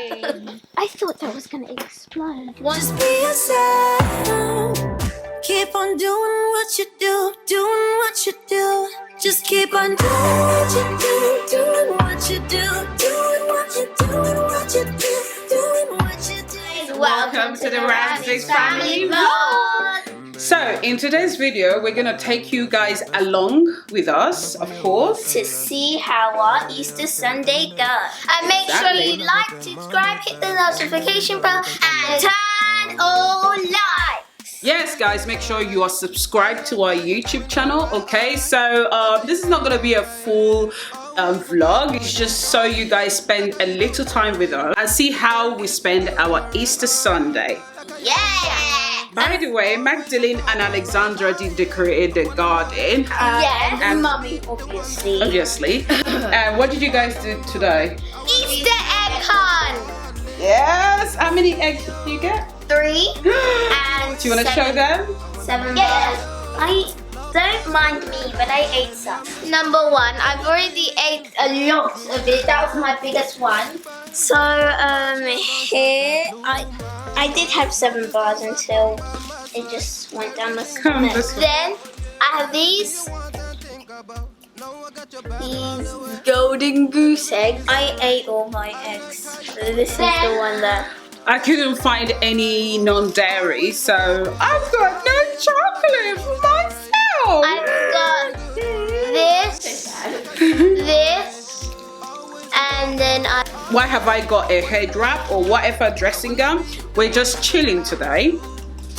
I thought that was gonna explode. Just be yourself. Keep on doing what you do, doing what you do. Just keep on doing what you do, doing what you do, doing what you do, what you do, doing what you do. Welcome to the Ramsey's Family Vlog. So in today's video, we're gonna take you guys along with us, of course, to see how our Easter Sunday goes. And make sure you like, subscribe, hit the notification bell, and turn all lights. Yes, guys, make sure you are subscribed to our YouTube channel. Okay, so this is not gonna be a full vlog. It's just so you guys spend a little time with us and see how we spend our Easter Sunday. Yeah. By the way, Magdalene and Alexandra did decorate the garden. And Mummy, obviously. Obviously. And what did you guys do today? Easter egg hunt. Yes. How many eggs did you get? 3. And do you want to show them? 7. Yeah. I don't mind me, but I ate some. Number 1, I've already ate a lot of it. That was my biggest one. So here I did have 7 bars until it just went down my stomach. Then I have these golden goose eggs. I ate all my eggs. So this is the one that I couldn't find any non-dairy, so I've got no chocolate for myself. I've got this, and then why have I got a head wrap or whatever dressing gown? We're just chilling today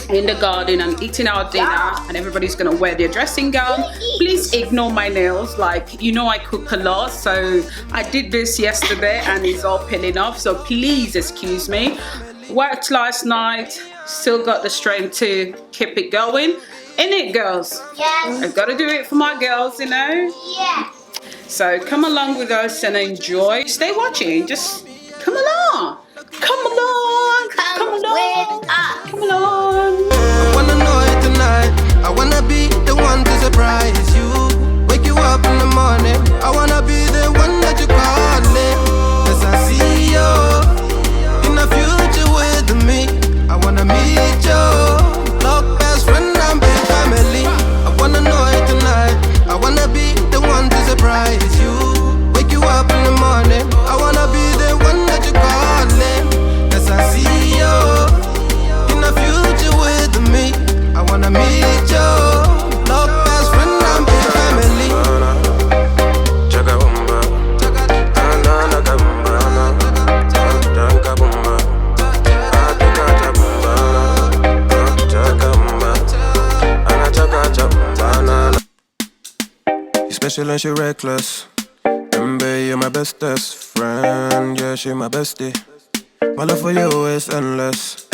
in the garden and eating our dinner, and everybody's gonna wear their dressing gown. Please ignore my nails, like, you know I cook a lot, so I did this yesterday and it's all peeling off, so please excuse me. Worked last night, still got the strength to keep it going. Innit, girls? yes, I've got to do it for my girls, you know. yes. So come along with us and enjoy. Stay watching, just come along. Come along. Come along. With us. Come along. I wanna know it tonight. I wanna be the one to surprise you. Wake you up in the morning. I wanna be the one that you calling. As I see you in the future with me. I wanna meet you. Love best friend and big family. I wanna know it tonight. I wanna be the one to surprise you. Wake you up in the morning. I wanna be the one that you calling. As I see you in the future with me. I wanna meet you. Love best friend and big family. You special and she reckless. Remember you're my bestest friend. Yeah, she my bestie. My love for you is endless.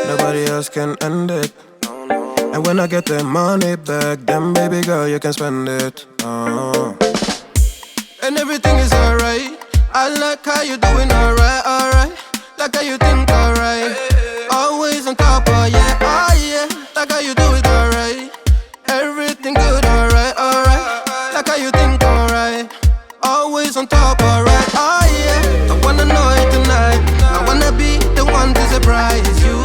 Nobody else can end it. And when I get the money back, then baby girl, you can spend it. And everything is alright. I like how you doing alright, alright. Like how you think alright. Always on top, oh yeah, oh yeah. Like how you do it alright. Everything good, alright, alright. Like how you think alright. Always on top, alright, oh yeah. I wanna know it tonight. I wanna be the one to surprise you.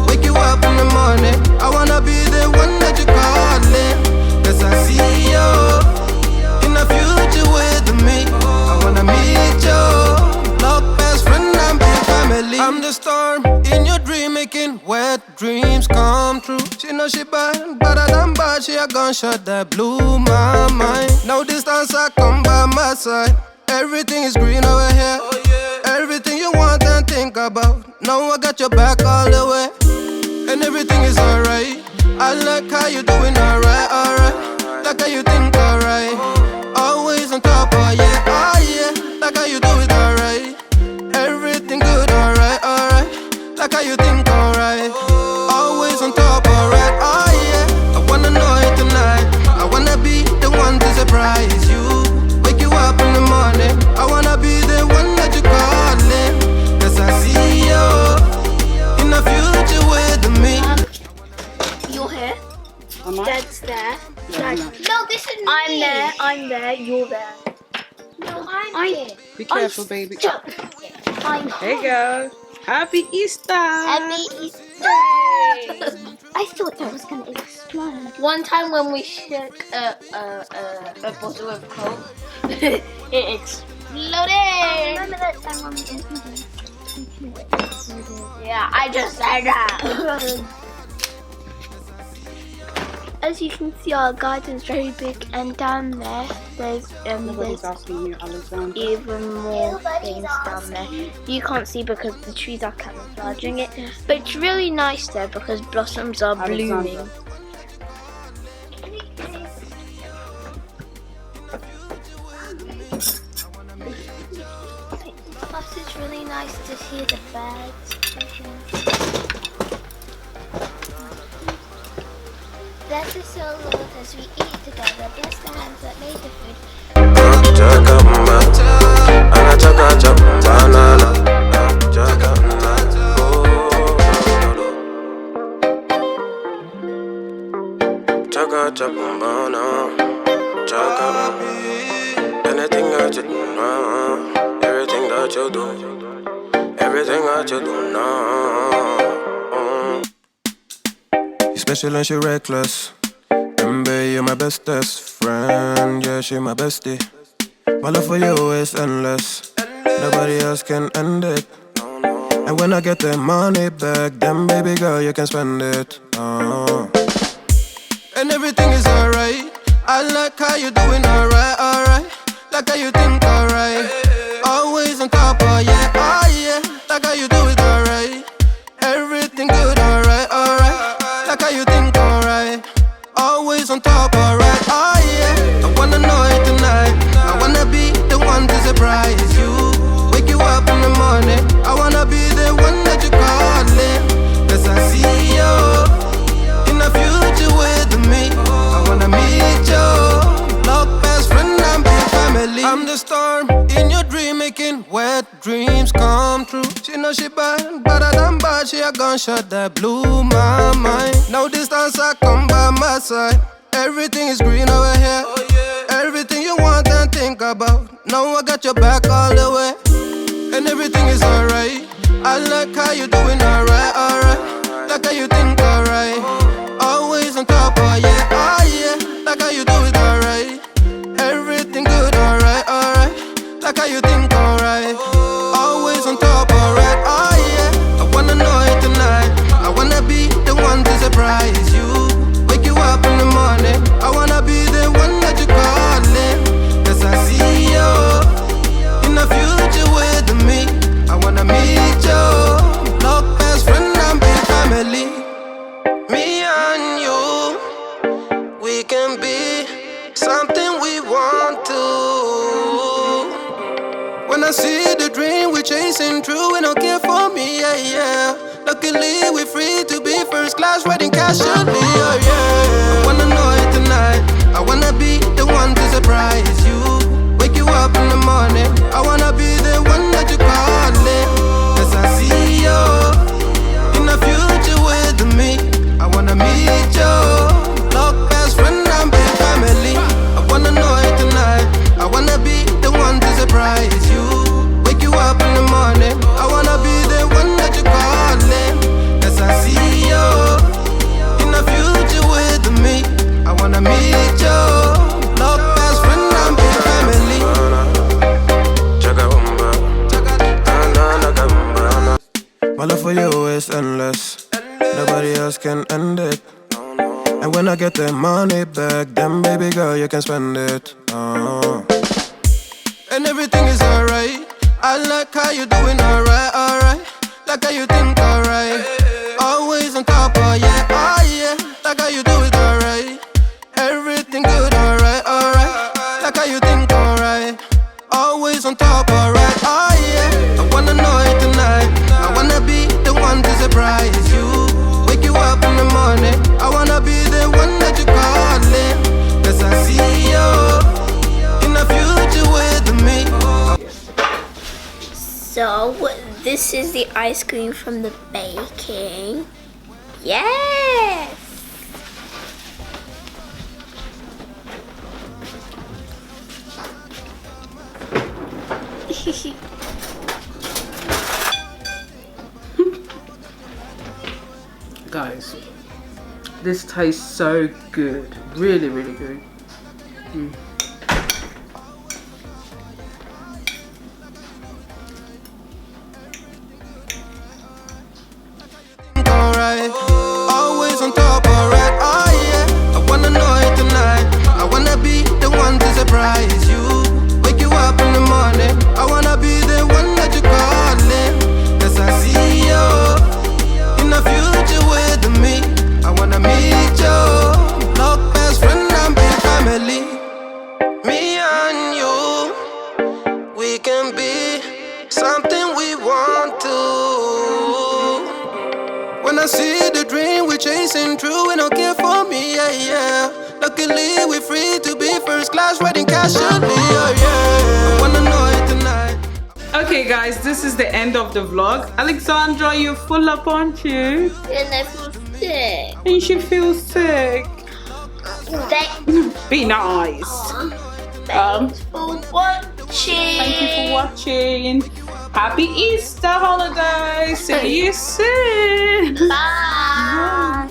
Wake you up in the morning. I wanna be the one that you calling. Cause I see you in the future with me. I wanna meet you. Love best friend and big family. I'm the storm in your dream, making wet dreams come true. She know she bad, better than bad. She a gunshot that blew my mind. No distance, I come by my side. Everything is green over here. Everything you want and think about. Now I got your back all the way. And everything is alright. I like how you doing alright, alright. Like how you think alright. Always on top, oh yeah, oh yeah. Like how you do it alright. Everything good, alright, alright. Like how you think alright. Always on top, alright, oh yeah. I wanna know it tonight. I wanna be the one to surprise you. Wake you up in the morning. I wanna be the one that you calling. Cause I see you in the future with me. You're here. Am I? Dad's there. Yeah, No, this is me. I'm there, you're there. No, I'm here. Be careful, baby. There you go. Happy Easter. Happy Easter. I thought that was gonna explode. One time when we shook a bottle of Coke, it exploded. Remember that time when we didn't? Yeah, I just said that. As you can see, our garden's very big, and down there, there's asking you, Alexander. even more things down there. You can't see because the trees are camouflaging it, but it's really nice there because blossoms are blooming. Plus, it's really nice to see the birds. Let us all Lord as we eat together. Bless the hands that made the food. Anything that you do now, everything that you do, everything that you do now. Special and she reckless. Remember, you're my bestest friend. Yeah, she my bestie. My love for you is endless. Nobody else can end it. And when I get the money back, then baby girl, you can spend it. And everything is alright. I like how you doing alright, alright. Like how you think alright. Always on top, oh yeah, oh yeah. Like how you do it alright. Everything good, alright, alright. Like how you think alright. Always on top, alright, oh yeah. I wanna know it tonight. I wanna be the one to surprise you. Wake you up in the morning. I wanna be the one that you calling. Cause I see you in the future with me. I wanna meet you. Love best friend and big family. I'm the storm in your dream, making wet dreams come true. She know she bad, better than bad. She a gunshot that blew my mind. No distance, I come by my side. Everything is green over here. Everything you want and think about. Now I got your back all the way. And everything is alright. I like how you doing alright, alright. Like how you think alright. Always on top, oh yeah, oh yeah. Like how you do it alright. Everything good, alright, alright. Like how you think alright. Always on top, alright, oh yeah. I wanna know it tonight. I wanna be the one to surprise you. Wake you up in the morning. I wanna be the one that you calling. Cause I see you in the future with me. I wanna meet you. Love best friend and big family. Me and you, we can be something we want to. When I see the dream we're chasing true, and don't care for me, yeah, yeah. Luckily we're free to be first class, riding casually, oh yeah. I wanna know it tonight. I wanna be the one to surprise you. Wake you up in the morning. I wanna be the one that you calling. Cause I see you in the future with me. I wanna meet you. Love best friend and big family. I wanna know it tonight. I wanna be the one to surprise you. Wake you up in the morning. I wanna be the one that you calling. Cause I see you in the future with me. I wanna meet you. Love best friend and big family. My love for you is endless. Nobody else can end it. And when I get the money back, then baby girl, you can spend it. And everything is alright. I like how you doing alright, alright. Like how you think alright. Always on top, oh yeah, oh yeah. Like how you do it alright. Everything good, alright, alright. Like how you think alright. Always on top, alright, oh yeah. I wanna know it tonight. I wanna be the one to surprise you. Wake you up in the morning. I wanna be the one that you calling. Cause I see you in the future with me. So, this is the ice cream from the baking. Yes! Guys, this tastes so good. Really, really good. Alright, always on top, alright, oh yeah. I wanna know it tonight. I wanna be the one to surprise you. Wake you up in the morning. I wanna be the one that you're calling. Cause I see you in the future with me. I wanna meet you. Look, best friend and big family. Me and you, we can be something we want to. When I see the dream we're chasing true, we don't care for me, yeah, yeah. Luckily we're free to be first class, riding casually, yeah, yeah. I wanna know it tonight. Okay guys, this is the end of the vlog. Alexandra, you're full up, aren't you? And I feel sick. And she feels sick. Thanks Be nice. for watching. Thank you for watching. Happy Easter holiday. See you soon. Bye.